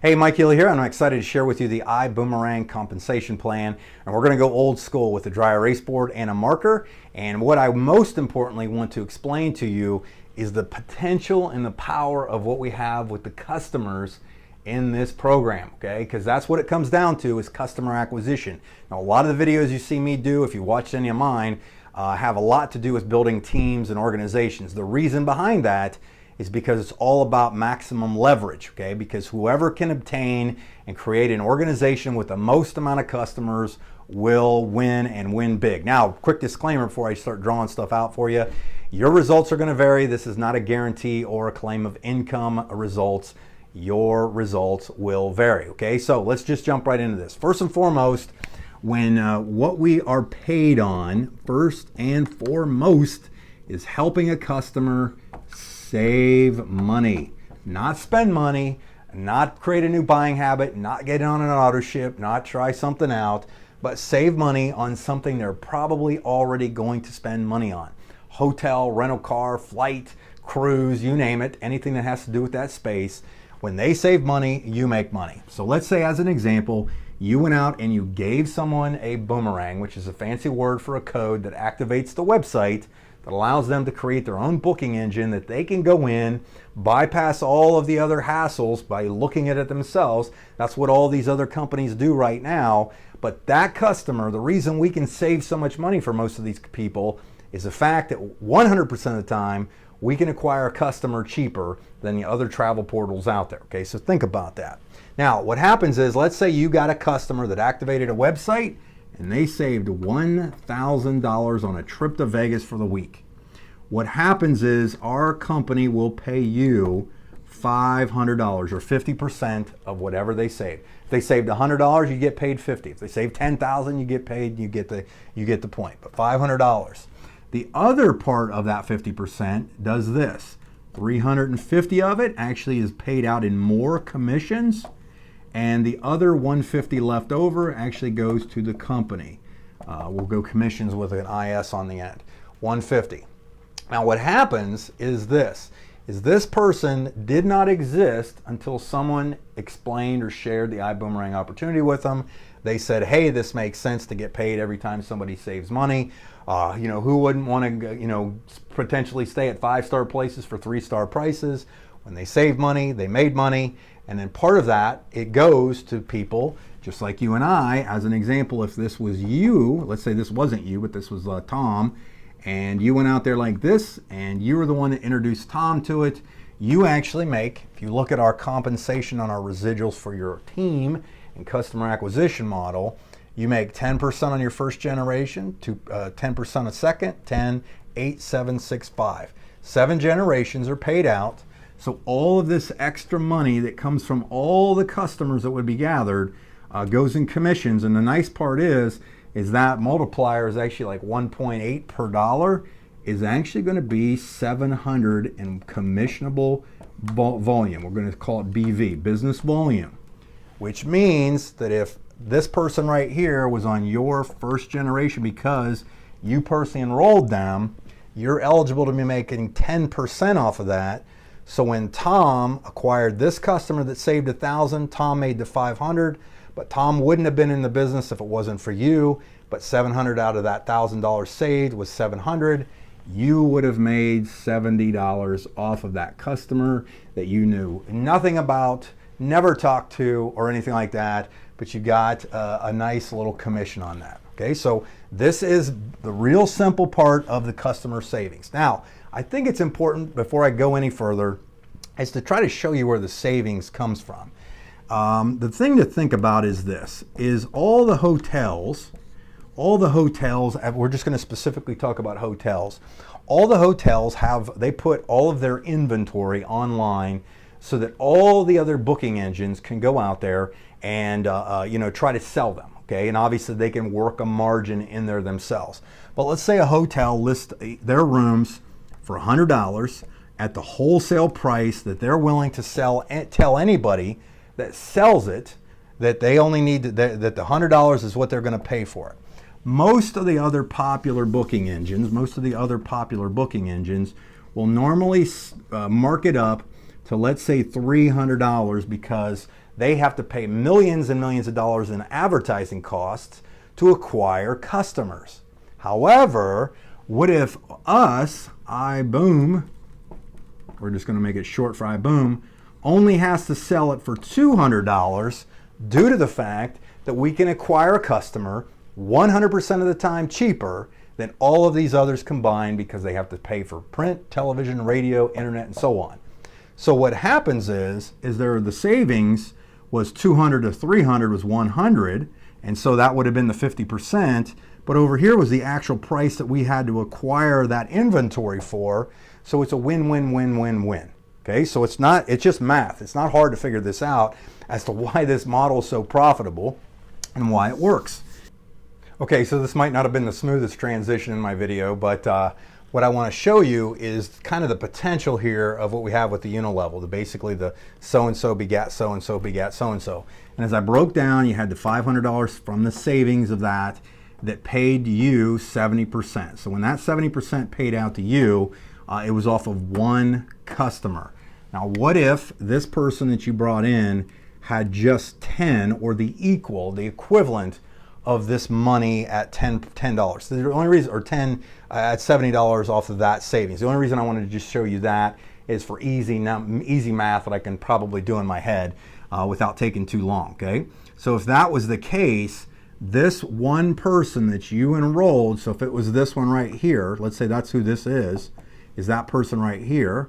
Hey, Mike Healy here, and I'm excited to share with you the iBuumerang compensation plan. And we're going to go old school with a dry erase board and a marker. And what I most importantly want to explain to you is the potential and the power of what we have with the customers in this program, okay? Because that's what it comes down to, is customer acquisition. Now, a lot of the videos you see me do, if you watched any of mine, have a lot to do with building teams and organizations. The reason behind that is because it's all about maximum leverage, okay? Because whoever can obtain and create an organization with the most amount of customers will win, and win big. Now, quick disclaimer before I start drawing stuff out for you. Your results are gonna vary. This is not a guarantee or a claim of income results. Your results will vary, okay? So let's just jump right into this. First and foremost, when what we are paid on, first and foremost, is helping a customer save money, not spend money, not create a new buying habit, not get on an auto ship, not try something out, but save money on something they're probably already going to spend money on. Hotel, rental car, flight, cruise, you name it, anything that has to do with that space. When they save money, you make money. So let's say, as an example, you went out and you gave someone a boomerang, which is a fancy word for a code that activates the website, that allows them to create their own booking engine that they can go in, bypass all of the other hassles by looking at it themselves. That's what all these other companies do right now. But that customer, the reason we can save so much money for most of these people is the fact that 100% of the time, we can acquire a customer cheaper than the other travel portals out there, okay? So think about that. Now, what happens is, let's say you got a customer that activated a website and they saved $1,000 on a trip to Vegas for the week. What happens is, our company will pay you $500 or 50% of whatever they saved. If they saved $100, you get paid $50. If they saved $10,000, you get paid, you get the point, but $500. The other part of that 50% does this. 350 of it actually is paid out in more commissions, and the other 150 left over actually goes to the company. We'll go commissions with an IS on the end. 150. Now what happens is this person did not exist until someone explained or shared the iBuumerang opportunity with them. They said, hey, this makes sense to get paid every time somebody saves money. Who wouldn't want to, potentially stay at 5-star places for 3-star prices? When they save money, they made money. And then part of that, it goes to people just like you and I. As an example, if this was you, let's say this wasn't you, but this was Tom, and you went out there like this, and you were the one that introduced Tom to it, you actually make, if you look at our compensation on our residuals for your team and customer acquisition model, you make 10% on your first generation, 10% a second, 10, 8, 7, 6, 5. 7 generations are paid out. So all of this extra money that comes from all the customers that would be gathered goes in commissions. And the nice part is that multiplier is actually like 1.8 per dollar, is actually going to be 700 in commissionable volume. We're going to call it BV, business volume, which means that if this person right here was on your first generation because you personally enrolled them, you're eligible to be making 10% off of that. So when Tom acquired this customer that saved 1,000, Tom made the 500, but Tom wouldn't have been in the business if it wasn't for you. But 700 out of that $1,000 saved was 700. You would have made $70 off of that customer that you knew nothing about, never talked to, or anything like that, but you got a nice little commission on that. Okay, so this is the real simple part of the customer savings. Now, I think it's important, before I go any further, is to try to show you where the savings comes from. The thing to think about is this, is all the hotels, we're just going to specifically talk about hotels. All the hotels they put all of their inventory online so that all the other booking engines can go out there and try to sell them. Okay, and obviously they can work a margin in there themselves. But let's say a hotel lists their rooms for $100 at the wholesale price that they're willing to tell anybody that sells it that they only need that the $100 is what they're going to pay for it. Most of the other popular booking engines, will normally mark it up to, let's say, $300 because they have to pay millions and millions of dollars in advertising costs to acquire customers. However, what if us, iBoom, we're just going to make it short for iBoom, only has to sell it for $200 due to the fact that we can acquire a customer 100% of the time cheaper than all of these others combined, because they have to pay for print, television, radio, internet, and so on. So what happens is there the savings was 200 to 300 was 100, and so that would have been the 50%. But over here was the actual price that we had to acquire that inventory for. So it's a win-win-win-win-win. Okay, so it's just math. It's not hard to figure this out as to why this model is so profitable and why it works. Okay, so this might not have been the smoothest transition in my video, but what I want to show you is kind of the potential here of what we have with the unilevel, basically the so-and-so begat so-and-so begat so-and-so. And as I broke down, you had the $500 from the savings of that paid you 70%. So when that 70% paid out to you, it was off of one customer. Now, what if this person that you brought in had just 10 or the equivalent of this money at $10? So the only reason, or 10 at $70 off of that savings. The only reason I wanted to just show you that is for easy math that I can probably do in my head without taking too long. Okay, so if that was the case, this one person that you enrolled, so if it was this one right here, let's say that's who this is that person right here,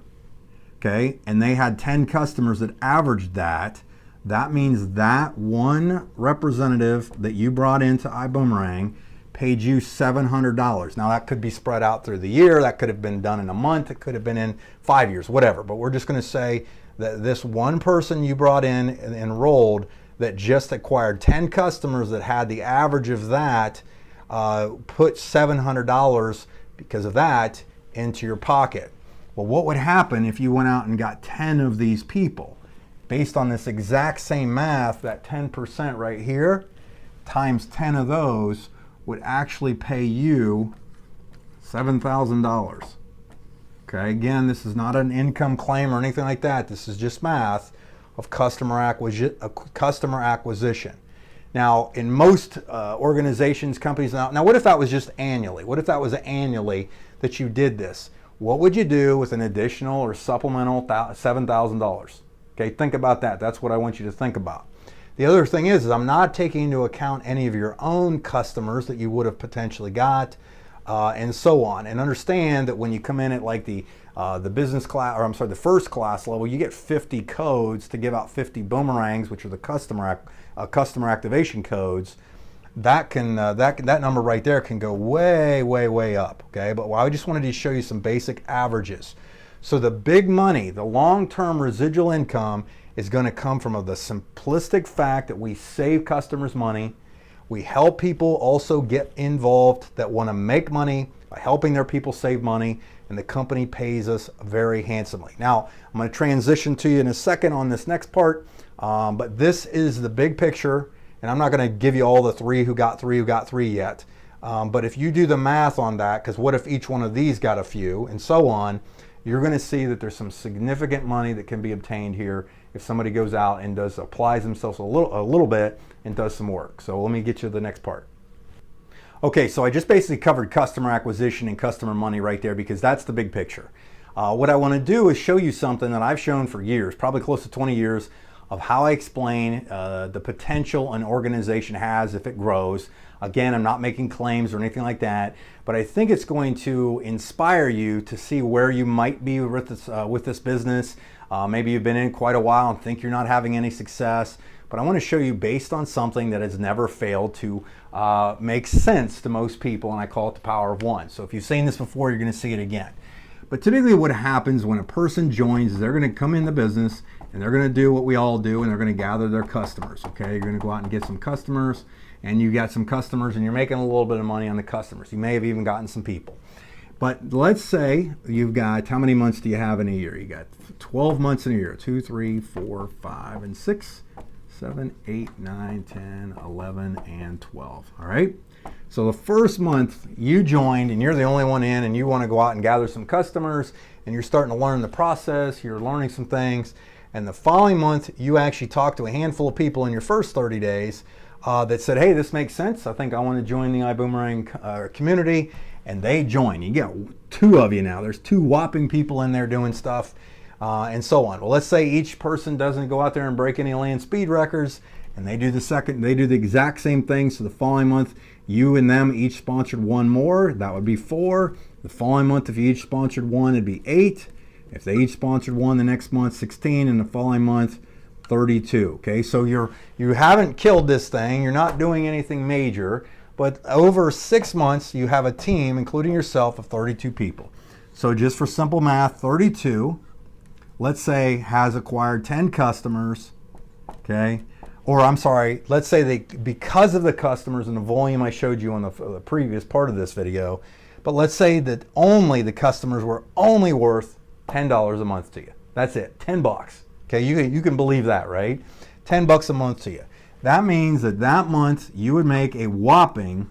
okay, and they had 10 customers that averaged that, that means that one representative that you brought into iBuumerang paid you $700. Now that could be spread out through the year, that could have been done in a month, it could have been in 5 years, whatever, but we're just going to say that this one person you brought in and enrolled that just acquired 10 customers that had the average of that, put $700 because of that into your pocket. Well, what would happen if you went out and got 10 of these people? Based on this exact same math, that 10% right here times 10 of those would actually pay you $7,000. Okay, again, this is not an income claim or anything like that. This is just math of customer acquisition. Now, in most organizations, companies, now what if that was just annually? What if that was annually that you did this? What would you do with an additional or supplemental $7,000? Okay, think about that. That's what I want you to think about. The other thing is I'm not taking into account any of your own customers that you would have potentially got, and so on. And understand that when you come in at like the business class, or I'm sorry, the first class level, you get 50 codes to give out 50 boomerangs, which are the customer activation codes. That can that number right there can go way up. Okay, but I just wanted to show you some basic averages. So the big money, the long-term residual income, is going to come from the simplistic fact that we save customers money. We help people also get involved that want to make money by helping their people save money, and the company pays us very handsomely. Now, I'm going to transition to you in a second on this next part, but this is the big picture, and I'm not going to give you all the three who got three yet, but if you do the math on that, because what if each one of these got a few, and so on, you're going to see that there's some significant money that can be obtained here if somebody goes out and applies themselves a little bit and does some work. So let me get you to the next part. Okay, so I just basically covered customer acquisition and customer money right there, because that's the big picture. What I want to do is show you something that I've shown for years, probably close to 20 years, of how I explain the potential an organization has if it grows. Again, I'm not making claims or anything like that, but I think it's going to inspire you to see where you might be with this business. Maybe you've been in quite a while and think you're not having any success, but I want to show you based on something that has never failed to make sense to most people, and I call it the power of one. So if you've seen this before, you're going to see it again. But typically what happens when a person joins is they're going to come in the business and they're going to do what we all do, and they're going to gather their customers. Okay, you're going to go out and get some customers, and you got some customers and you're making a little bit of money on the customers. You may have even gotten some people. But let's say you've got, how many months do you have in a year? You got 12 months in a year. 2, 3, 4, 5, and 6, 7, 8, 9, 10, 11, and 12. All right? So the first month you joined and you're the only one in, and you want to go out and gather some customers, and you're starting to learn the process, you're learning some things, and the following month you actually talk to a handful of people in your first 30 days that said, hey, this makes sense. I think I want to join the iBuumerang community, and they join. You get 2 of you now. There's 2 whopping people in there doing stuff, and so on. Well, let's say each person doesn't go out there and break any land speed records, and they do the exact same thing. So the following month, you and them each sponsored 1 more. That would be 4. The following month, if you each sponsored 1, it'd be 8. If they each sponsored 1, the next month 16, and the following month 32. Okay, so you haven't killed this thing. You're not doing anything major, but over 6 months you have a team, including yourself, of 32 people. So just for simple math, 32, let's say, has acquired 10 customers. Okay, or I'm sorry, let's say they, because of the customers and the volume I showed you on the previous part of this video, but let's say that only the customers were only worth $10 a month to you. That's it, 10 bucks. Okay, you can believe that, right? 10 bucks a month to you. That means that month you would make a whopping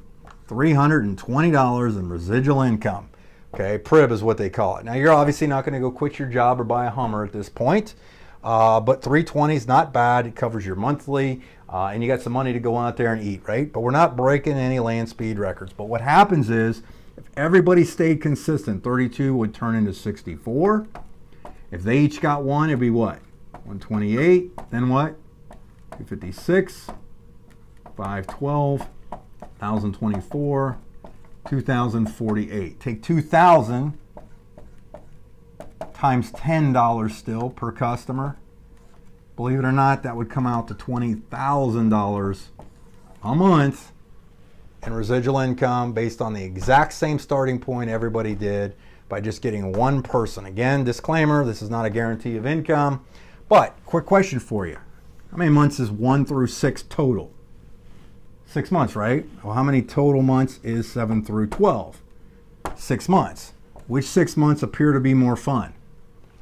$320 in residual income. Okay, PRIB is what they call it. Now you're obviously not going to go quit your job or buy a Hummer at this point, but 320 is not bad. It covers your monthly, and you got some money to go out there and eat, right? But we're not breaking any land speed records. But what happens is, if everybody stayed consistent, 32 would turn into 64. If they each got 1, it'd be what? 128. Then what? 256. 512. 1,024. 2,048. Take 2,000 times $10 still per customer. Believe it or not, that would come out to $20,000 a month in residual income based on the exact same starting point everybody did by just getting 1 person. Again, disclaimer, this is not a guarantee of income, but quick question for you. How many months is 1 through 6 total? 6 months, right? Well, how many total months is 7 through 12? 6 months. Which 6 months appear to be more fun?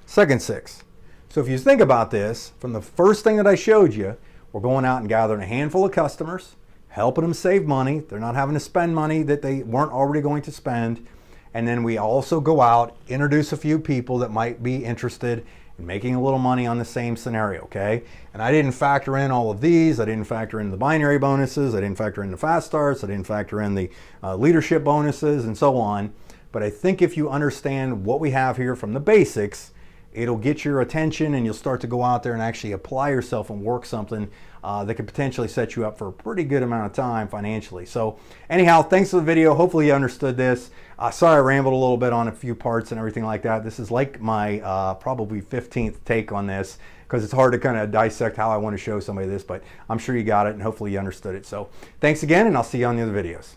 Second 6. So if you think about this, from the first thing that I showed you, we're going out and gathering a handful of customers, helping them save money. They're not having to spend money that they weren't already going to spend. And then we also go out, introduce a few people that might be interested in making a little money on the same scenario, okay? And I didn't factor in all of these. I didn't factor in the binary bonuses. I didn't factor in the fast starts. I didn't factor in the leadership bonuses and so on. But I think if you understand what we have here from the basics, it'll get your attention and you'll start to go out there and actually apply yourself and work something that could potentially set you up for a pretty good amount of time financially. So anyhow, thanks for the video. Hopefully you understood this. Sorry I rambled a little bit on a few parts and everything like that. This is like my probably 15th take on this because it's hard to kind of dissect how I want to show somebody this, but I'm sure you got it and hopefully you understood it. So thanks again, and I'll see you on the other videos.